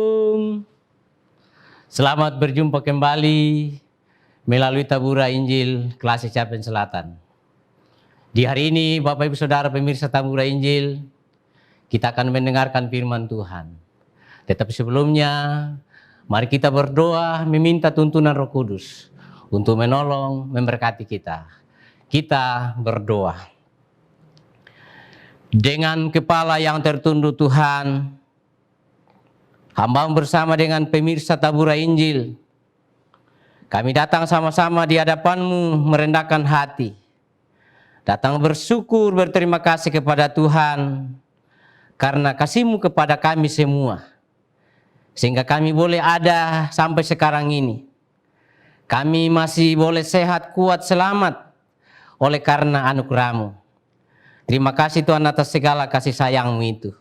Shalom. Selamat berjumpa kembali melalui Tabura Injil kelas Capen Selatan. Di hari ini Bapak Ibu Saudara pemirsa Tabura Injil, kita akan mendengarkan firman Tuhan. Tetapi sebelumnya, mari kita berdoa meminta tuntunan Roh Kudus untuk menolong, memberkati kita. Kita berdoa. Dengan kepala yang tertunduk Tuhan, hamba bersama dengan pemirsa Tabura Injil, kami datang sama-sama di hadapan-Mu merendahkan hati. Datang bersyukur, berterima kasih kepada Tuhan karena kasih-Mu kepada kami semua. Sehingga kami boleh ada sampai sekarang ini. Kami masih boleh sehat, kuat, selamat oleh karena anugerah-Mu. Terima kasih Tuhan atas segala kasih sayang-Mu itu.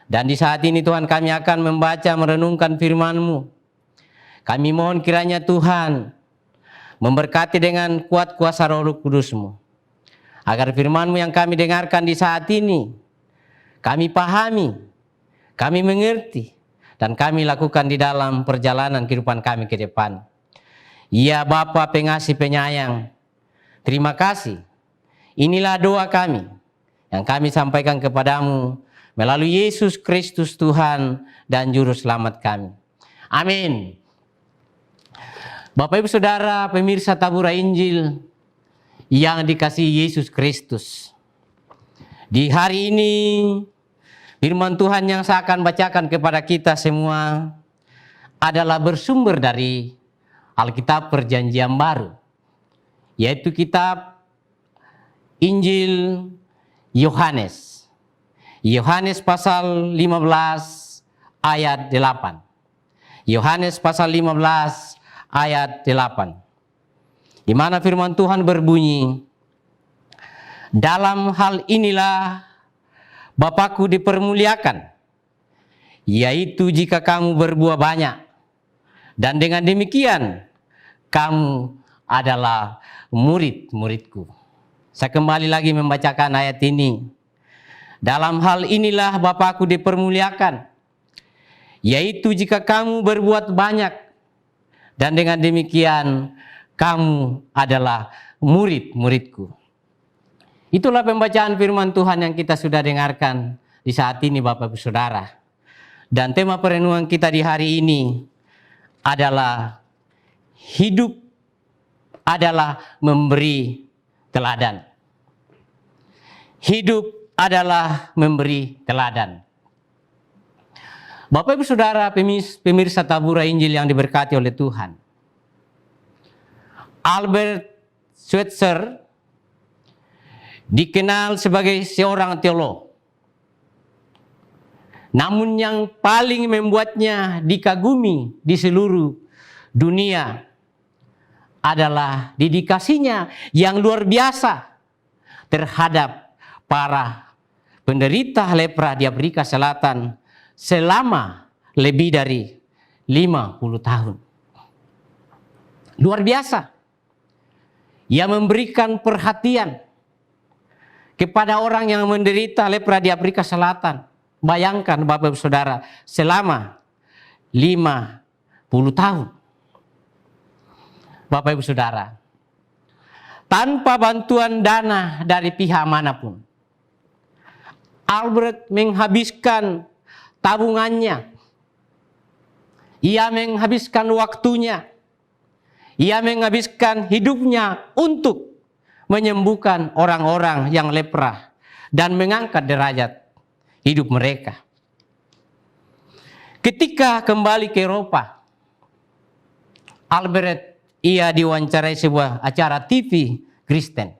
Dan di saat ini Tuhan kami akan membaca, merenungkan firman-Mu. Kami mohon kiranya Tuhan memberkati dengan kuat kuasa Roh Kudus-Mu. Agar firman-Mu yang kami dengarkan di saat ini, kami pahami, kami mengerti, dan kami lakukan di dalam perjalanan kehidupan kami ke depan. Ya Bapa pengasih penyayang, terima kasih. Inilah doa kami yang kami sampaikan kepadamu melalui Yesus Kristus Tuhan dan Juru Selamat kami. Amin. Bapak Ibu Saudara pemirsa Tabura Injil yang dikasihi Yesus Kristus. Di hari ini firman Tuhan yang saya akan bacakan kepada kita semua adalah bersumber dari Alkitab Perjanjian Baru, yaitu kitab Injil Yohanes. Yohanes pasal 15 ayat 8. Yohanes pasal 15 ayat 8. Di mana firman Tuhan berbunyi, dalam hal inilah Bapakku dipermuliakan, yaitu jika kamu berbuah banyak, dan dengan demikian kamu adalah murid-muridku. Saya kembali lagi membacakan ayat ini. Dalam hal inilah Bapakku dipermuliakan, yaitu jika kamu berbuat banyak, dan dengan demikian kamu adalah murid-muridku. Itulah pembacaan firman Tuhan yang kita sudah dengarkan di saat ini Bapak Ibu Saudara. Dan tema perenungan kita di hari ini adalah hidup adalah memberi teladan. Hidup adalah memberi teladan. Bapak Ibu Saudara pemirsa Tabura Injil yang diberkati oleh Tuhan. Albert Schweitzer dikenal sebagai seorang teolog. Namun yang paling membuatnya dikagumi di seluruh dunia adalah dedikasinya yang luar biasa terhadap para penderita lepra di Afrika Selatan selama lebih dari 50 tahun. Luar biasa. Ia memberikan perhatian kepada orang yang menderita lepra di Afrika Selatan. Bayangkan Bapak Ibu Saudara, selama 50 tahun. Bapak Ibu Saudara, tanpa bantuan dana dari pihak manapun, Albert menghabiskan tabungannya, ia menghabiskan waktunya, ia menghabiskan hidupnya untuk menyembuhkan orang-orang yang lepra dan mengangkat derajat hidup mereka. Ketika kembali ke Eropa, Albert ia diwawancarai sebuah acara TV Kristen.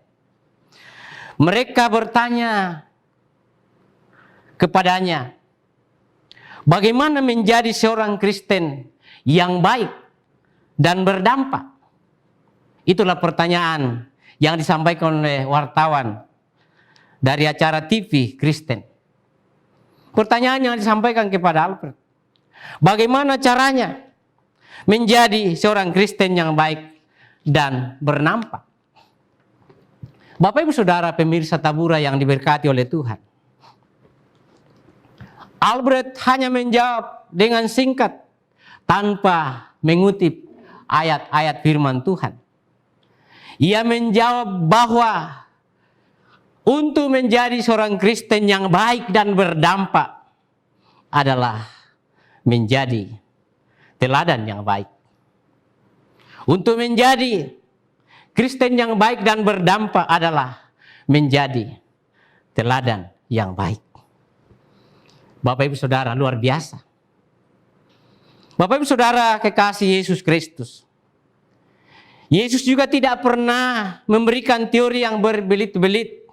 Mereka bertanya kepadanya, bagaimana menjadi seorang Kristen yang baik dan berdampak? Itulah pertanyaan yang disampaikan oleh wartawan dari acara TV Kristen. Pertanyaan yang disampaikan kepada Albert, bagaimana caranya menjadi seorang Kristen yang baik dan berdampak? Bapak Ibu Saudara pemirsa Tabura yang diberkati oleh Tuhan, Albert hanya menjawab dengan singkat tanpa mengutip ayat-ayat firman Tuhan. Ia menjawab bahwa untuk menjadi seorang Kristen yang baik dan berdampak adalah menjadi teladan yang baik. Untuk menjadi Kristen yang baik dan berdampak adalah menjadi teladan yang baik. Bapak Ibu Saudara, luar biasa. Bapak Ibu Saudara kekasih Yesus Kristus. Yesus juga tidak pernah memberikan teori yang berbelit-belit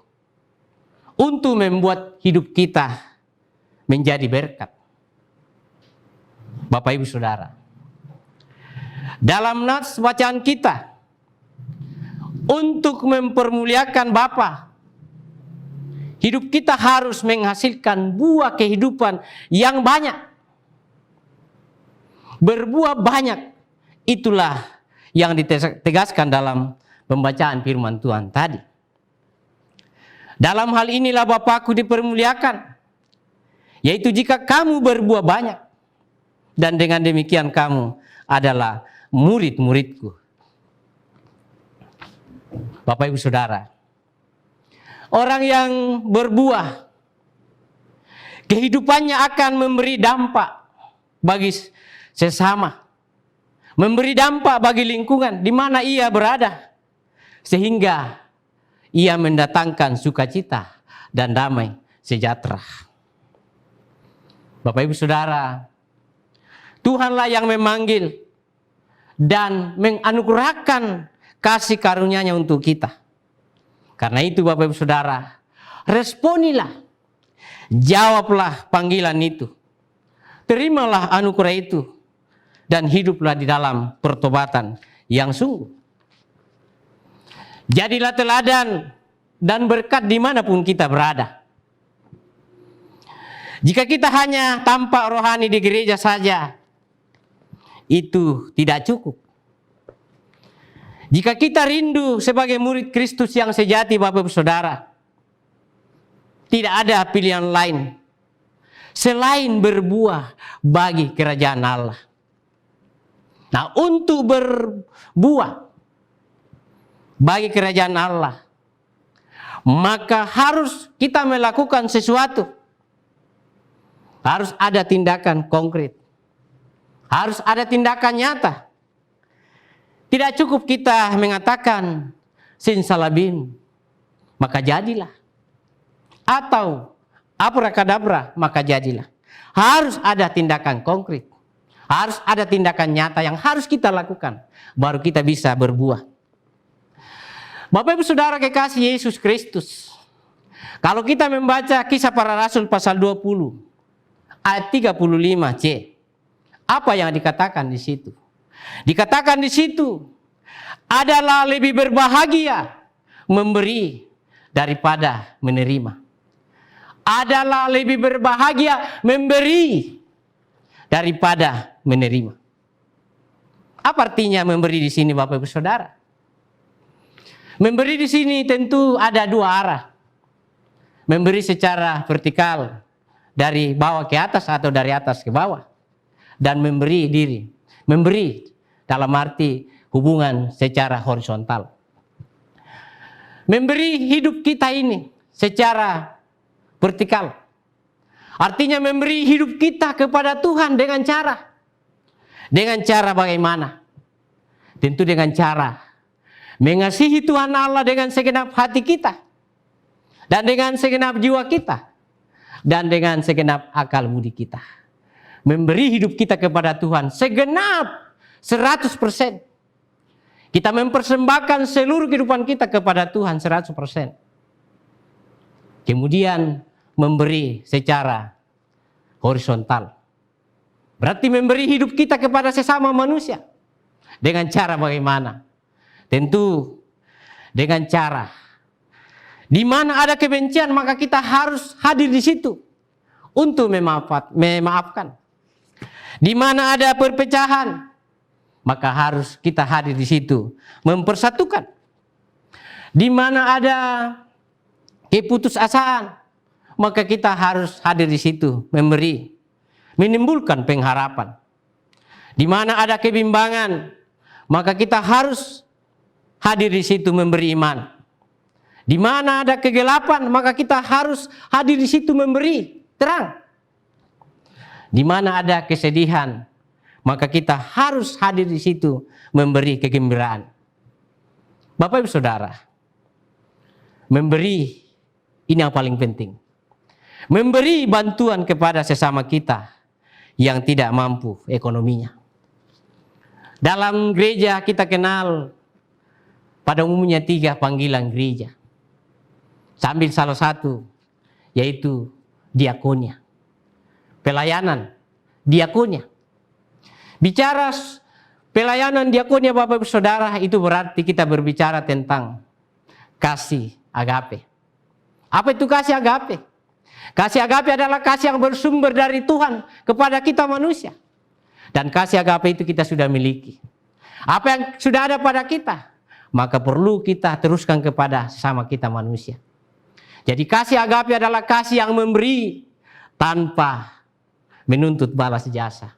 untuk membuat hidup kita menjadi berkat. Bapak Ibu Saudara, dalam nats bacaan kita, untuk mempermuliakan Bapa, hidup kita harus menghasilkan buah kehidupan yang banyak. Berbuah banyak, itulah yang ditegaskan dalam pembacaan firman Tuhan tadi. Dalam hal inilah Bapakku dipermuliakan, yaitu jika kamu berbuah banyak, dan dengan demikian kamu adalah murid-muridku. Bapak Ibu Saudara, orang yang berbuah, kehidupannya akan memberi dampak bagi sesama, memberi dampak bagi lingkungan di mana ia berada, sehingga ia mendatangkan sukacita dan damai sejahtera. Bapak Ibu Saudara, Tuhanlah yang memanggil dan menganugerahkan kasih karunia-Nya untuk kita. Karena itu Bapak Ibu Saudara, responilah, jawablah panggilan itu, terimalah anugerah itu, dan hiduplah di dalam pertobatan yang sungguh. Jadilah teladan dan berkat dimanapun kita berada. Jika kita hanya tampak rohani di gereja saja, itu tidak cukup. Jika kita rindu sebagai murid Kristus yang sejati, Bapak Ibu Saudara, tidak ada pilihan lain selain berbuah bagi kerajaan Allah. Nah, untuk berbuah bagi kerajaan Allah, maka harus kita melakukan sesuatu. Harus ada tindakan konkret. Harus ada tindakan nyata. Tidak cukup kita mengatakan simsalabim, maka jadilah. Atau abrakadabra, maka jadilah. Harus ada tindakan konkret. Harus ada tindakan nyata yang harus kita lakukan, baru kita bisa berbuah. Bapak Ibu Saudara kekasih Yesus Kristus, kalau kita membaca Kisah Para Rasul pasal 20 ayat 35c, apa yang dikatakan di situ? Dikatakan di situ adalah lebih berbahagia memberi daripada menerima. Adalah lebih berbahagia memberi daripada menerima. Apa artinya memberi di sini, Bapak Ibu Saudara? Memberi di sini tentu ada dua arah. Memberi secara vertikal dari bawah ke atas atau dari atas ke bawah. Dan memberi diri. Memberi dalam arti hubungan secara horizontal. Memberi hidup kita ini secara vertikal. Artinya memberi hidup kita kepada Tuhan dengan cara. Dengan cara bagaimana? Tentu dengan cara mengasihi Tuhan Allah dengan segenap hati kita. Dan dengan segenap jiwa kita. Dan dengan segenap akal budi kita. Memberi hidup kita kepada Tuhan segenap 100%. Kita mempersembahkan seluruh kehidupan kita kepada Tuhan 100%. Kemudian memberi secara horizontal. Berarti memberi hidup kita kepada sesama manusia. Dengan cara bagaimana? Tentu dengan cara di mana ada kebencian, maka kita harus hadir di situ untuk memaafkan. Di mana ada perpecahan, maka harus kita hadir di situ mempersatukan. Di mana ada keputusasaan, maka kita harus hadir di situ memberi. menimbulkan pengharapan. Di mana ada kebimbangan, maka kita harus hadir di situ memberi iman. Di mana ada kegelapan, maka kita harus hadir di situ memberi terang. Di mana ada kesedihan, maka kita harus hadir di situ memberi kegembiraan. Bapak Ibu Saudara, memberi ini yang paling penting. Memberi bantuan kepada sesama kita yang tidak mampu ekonominya. Dalam gereja kita kenal pada umumnya 3 panggilan gereja. Sambil salah satu, yaitu diakonia. Pelayanan, diakonia. Bicara pelayanan diakonia Bapak Ibu Saudara, itu berarti kita berbicara tentang kasih agape. Apa itu kasih agape? Kasih agape adalah kasih yang bersumber dari Tuhan kepada kita manusia. Dan kasih agape itu kita sudah miliki. Apa yang sudah ada pada kita, maka perlu kita teruskan kepada sesama kita manusia. Jadi kasih agape adalah kasih yang memberi tanpa menuntut balas jasa.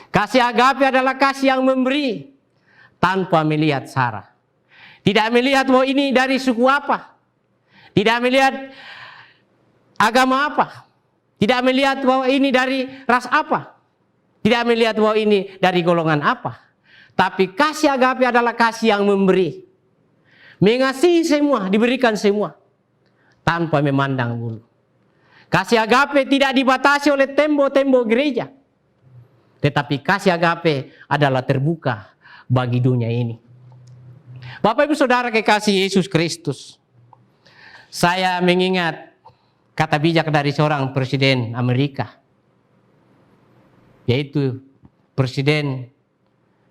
Kasih agape adalah kasih yang memberi tanpa melihat sara. Tidak melihat bahwa ini dari suku apa. Tidak melihat agama apa. Tidak melihat bahwa ini dari ras apa. Tidak melihat bahwa ini dari golongan apa. Tapi kasih agape adalah kasih yang memberi. Mengasihi semua, diberikan semua. Tanpa memandang bulu. Kasih agape tidak dibatasi oleh tembok-tembok gereja. Tetapi kasih agape adalah terbuka bagi dunia ini. Bapak Ibu Saudara kekasih Yesus Kristus. Saya mengingat kata bijak dari seorang presiden Amerika. Yaitu Presiden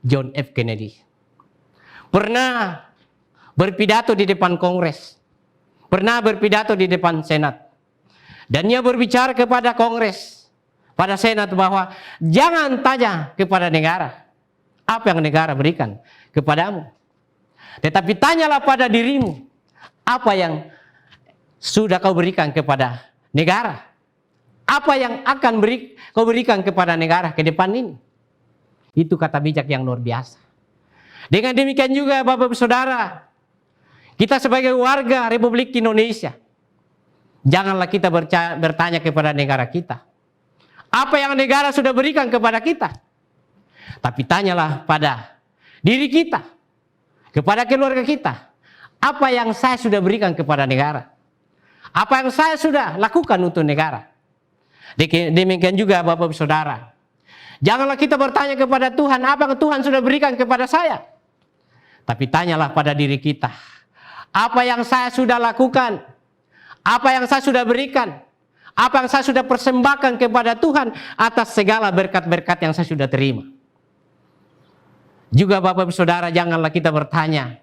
John F. Kennedy. Pernah berpidato di depan Kongres. Pernah berpidato di depan Senat. Dan dia berbicara kepada Kongres, pada Senat bahwa jangan tanya kepada negara apa yang negara berikan kepadamu. Tetapi tanyalah pada dirimu apa yang sudah kau berikan kepada negara. Apa yang akan kau berikan kepada negara ke depan ini. Itu kata bijak yang luar biasa. Dengan demikian juga Bapak-Ibu Saudara, kita sebagai warga Republik Indonesia, janganlah kita bertanya kepada negara kita. Apa yang negara sudah berikan kepada kita. Tapi tanyalah pada diri kita, kepada keluarga kita. Apa yang saya sudah berikan kepada negara. Apa yang saya sudah lakukan untuk negara. Demikian juga Bapak-Ibu Saudara. Janganlah kita bertanya kepada Tuhan, apa yang Tuhan sudah berikan kepada saya. Tapi tanyalah pada diri kita. Apa yang saya sudah lakukan, apa yang saya sudah berikan, apa yang saya sudah persembahkan kepada Tuhan atas segala berkat-berkat yang saya sudah terima. Juga Bapak-Ibu Saudara, janganlah kita bertanya,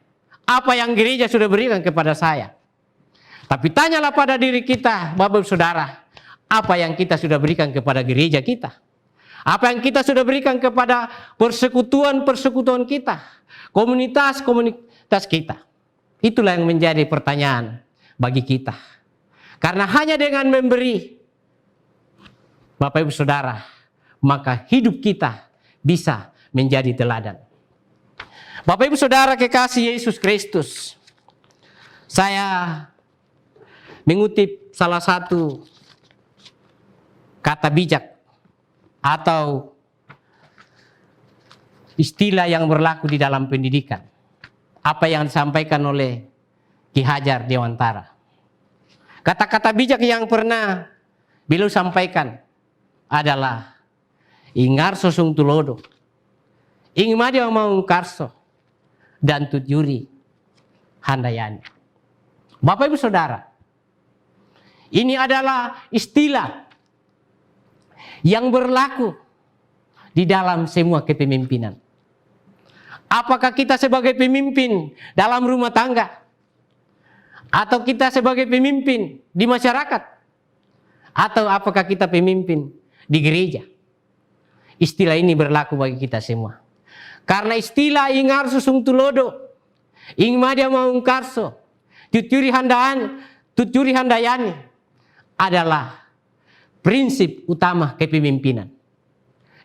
apa yang gereja sudah berikan kepada saya. Tapi tanyalah pada diri kita, Bapak-Ibu Saudara, apa yang kita sudah berikan kepada gereja kita. Apa yang kita sudah berikan kepada persekutuan-persekutuan kita, komunitas-komunitas kita. Itulah yang menjadi pertanyaan bagi kita. Karena hanya dengan memberi, Bapak Ibu Saudara, maka hidup kita bisa menjadi teladan. Bapak Ibu Saudara kekasih Yesus Kristus, saya mengutip salah satu kata bijak atau istilah yang berlaku di dalam pendidikan. Apa yang disampaikan oleh Ki Hajar Dewantara. Kata-kata bijak yang pernah beliau sampaikan adalah ingar sosung tulodo, ing madia maung karso, dan tutjuri handayani. Bapak Ibu Saudara, ini adalah istilah yang berlaku di dalam semua kepemimpinan. Apakah kita sebagai pemimpin dalam rumah tangga, atau kita sebagai pemimpin di masyarakat, atau apakah kita pemimpin di gereja? Istilah ini berlaku bagi kita semua. Karena istilah ingar susung tulodo, ing madia maung karso, tutjuri handayani adalah prinsip utama kepemimpinan.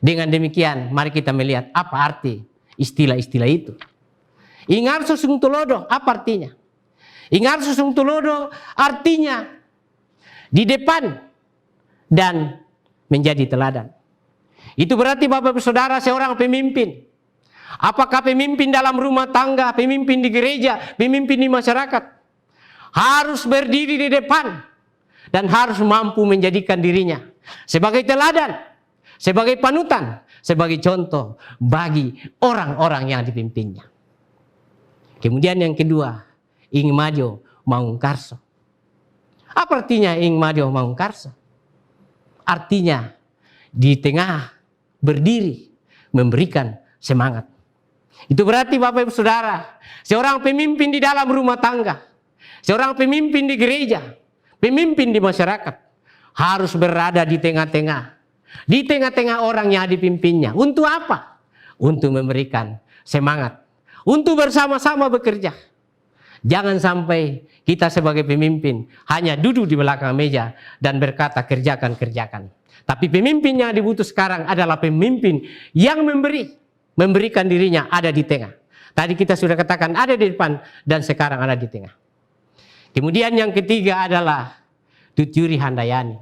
Dengan demikian, mari kita melihat apa arti istilah-istilah itu. Ingarso sung tulodo, apa artinya? Ingarso sung tulodo artinya di depan dan menjadi teladan. Itu berarti Bapak Ibu Saudara seorang pemimpin. Apakah pemimpin dalam rumah tangga, pemimpin di gereja, pemimpin di masyarakat, harus berdiri di depan dan harus mampu menjadikan dirinya sebagai teladan, sebagai panutan, sebagai contoh bagi orang-orang yang dipimpinnya. Kemudian yang kedua, ing majo maungkarso. Apa artinya ing majo maungkarso? Artinya di tengah berdiri memberikan semangat. Itu berarti Bapak Ibu Saudara, seorang pemimpin di dalam rumah tangga, seorang pemimpin di gereja, pemimpin di masyarakat harus berada di tengah-tengah. Di tengah-tengah orang yang dipimpinnya. Untuk apa? Untuk memberikan semangat. Untuk bersama-sama bekerja. Jangan sampai kita sebagai pemimpin hanya duduk di belakang meja dan berkata kerjakan. Tapi pemimpin yang dibutuh sekarang adalah pemimpin yang memberikan dirinya ada di tengah. Tadi kita sudah katakan ada di depan dan sekarang ada di tengah. Kemudian yang ketiga adalah Tutyuri Handayani.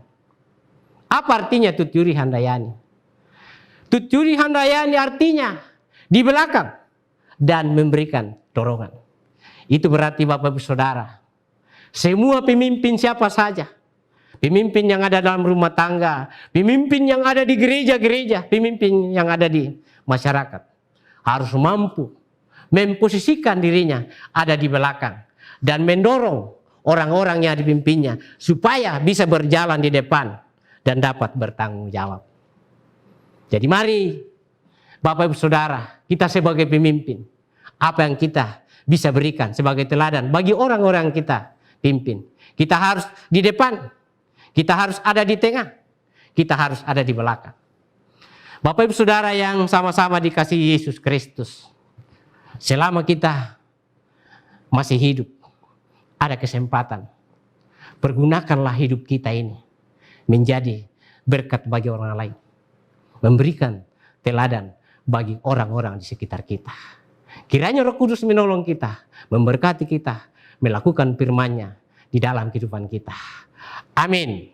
Apa artinya Tutyuri Handayani? Tutyuri Handayani artinya di belakang dan memberikan dorongan. Itu berarti Bapak Ibu Saudara, semua pemimpin siapa saja, pemimpin yang ada dalam rumah tangga, pemimpin yang ada di gereja-gereja, pemimpin yang ada di masyarakat, harus mampu memposisikan dirinya ada di belakang dan mendorong orang-orang yang dipimpinnya supaya bisa berjalan di depan dan dapat bertanggung jawab. Jadi mari Bapak Ibu Saudara, kita sebagai pemimpin, apa yang kita bisa berikan sebagai teladan bagi orang-orang kita pimpin. Kita harus di depan, kita harus ada di tengah, kita harus ada di belakang. Bapak Ibu Saudara yang sama-sama dikasihi Yesus Kristus, selama kita masih hidup, ada kesempatan, pergunakanlah hidup kita ini menjadi berkat bagi orang lain, memberikan teladan bagi orang-orang di sekitar kita. Kiranya Roh Kudus menolong kita, memberkati kita, melakukan firman-Nya di dalam kehidupan kita. Amin.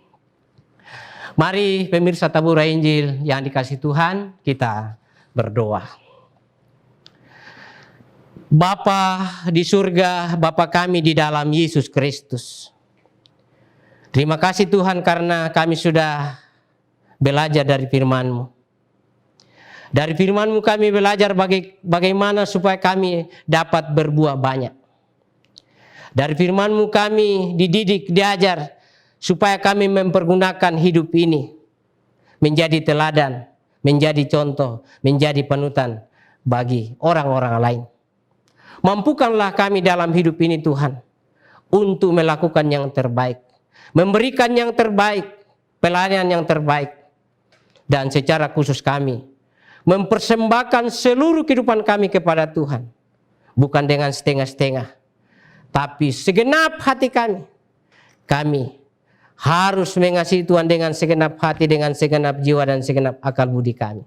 Mari pemirsa Tabur Injil yang dikasihi Tuhan, kita berdoa. Bapa di surga, Bapa kami di dalam Yesus Kristus. Terima kasih Tuhan karena kami sudah belajar dari firman-Mu. Dari firman-Mu kami belajar bagaimana supaya kami dapat berbuah banyak. Dari firman-Mu kami dididik, diajar supaya kami mempergunakan hidup ini menjadi teladan, menjadi contoh, menjadi panutan bagi orang-orang lain. Mampukanlah kami dalam hidup ini Tuhan untuk melakukan yang terbaik, memberikan yang terbaik, pelayanan yang terbaik, dan secara khusus kami mempersembahkan seluruh kehidupan kami kepada Tuhan, bukan dengan setengah-setengah, tapi segenap hati kami. Kami harus mengasihi Tuhan dengan segenap hati, dengan segenap jiwa, dan segenap akal budi kami.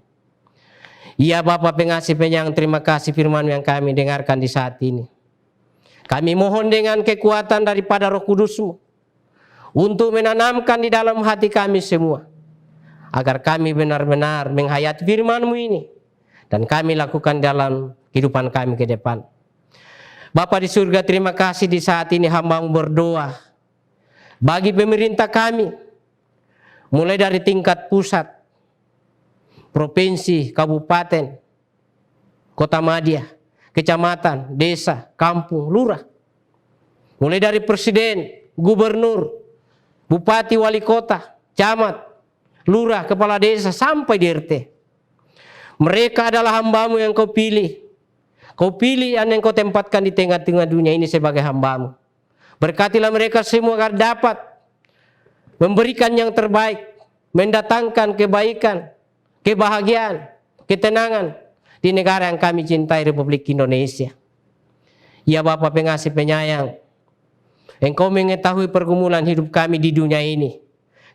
Ya Bapa pengasih penyayang, terima kasih firman yang kami dengarkan di saat ini. Kami mohon dengan kekuatan daripada Roh Kudus-Mu untuk menanamkan di dalam hati kami semua, agar kami benar-benar menghayati firman-Mu ini dan kami lakukan dalam kehidupan kami ke depan. Bapa di surga, terima kasih di saat ini hamba-Mu berdoa bagi pemerintah kami, mulai dari tingkat pusat, provinsi, kabupaten, kota madya, kecamatan, desa, kampung, lurah. Mulai dari presiden, gubernur, bupati, wali kota, camat, lurah, kepala desa, sampai di RT. Mereka adalah hamba-Mu yang Kau pilih. Kau pilih yang Kau tempatkan di tengah-tengah dunia ini sebagai hamba-Mu. Berkatilah mereka semua agar dapat memberikan yang terbaik, mendatangkan kebaikan, kebahagiaan, ketenangan di negara yang kami cintai, Republik Indonesia. Ya Bapa pengasih penyayang, Engkau mengetahui pergumulan hidup kami di dunia ini.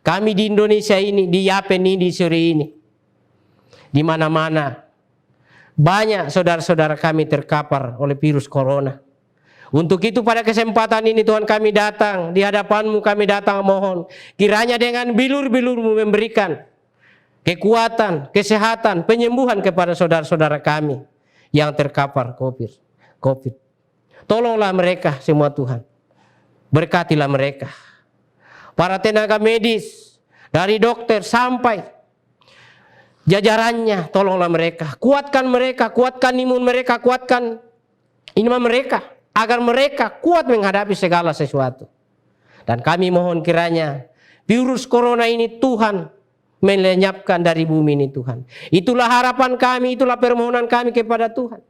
Kami di Indonesia ini, di Yapen ini, di sore ini, di mana-mana banyak saudara-saudara kami terkapar oleh virus corona. Untuk itu pada kesempatan ini Tuhan, kami datang di hadapan-Mu, kami datang mohon kiranya dengan bilur-bilur-Mu memberikan kekuatan, kesehatan, penyembuhan kepada saudara-saudara kami yang terkapar COVID. Tolonglah mereka semua Tuhan. Berkatilah mereka. Para tenaga medis, dari dokter sampai jajarannya, tolonglah mereka. Kuatkan mereka, kuatkan imun mereka, kuatkan iman mereka, agar mereka kuat menghadapi segala sesuatu. Dan kami mohon kiranya virus corona ini Tuhan melenyapkan dari bumi ini Tuhan. Itulah harapan kami, itulah permohonan kami kepada Tuhan.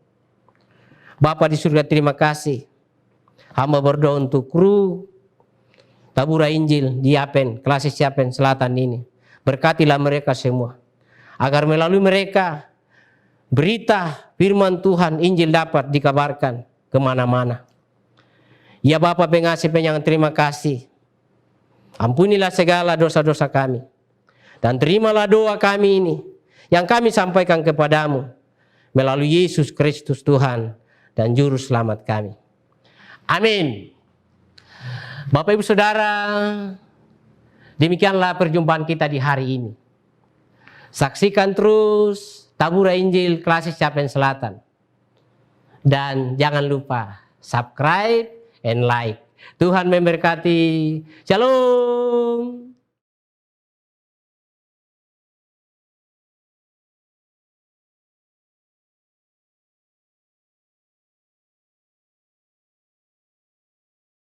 Bapa di surga, terima kasih. Hamba berdoa untuk kru Tabura Injil di Yapen, Klasis Yapen Selatan ini. Berkatilah mereka semua, agar melalui mereka berita firman Tuhan, Injil dapat dikabarkan kemana-mana. Ya Bapa pengasih penyayang, terima kasih. Ampunilah segala dosa-dosa kami. Dan terimalah doa kami ini yang kami sampaikan kepadamu melalui Yesus Kristus Tuhan dan Juru Selamat kami. Amin. Bapak Ibu Saudara, demikianlah perjumpaan kita di hari ini. Saksikan terus Tabura Injil Klasis Yapen Selatan. Dan jangan lupa subscribe and like. Tuhan memberkati. Shalom.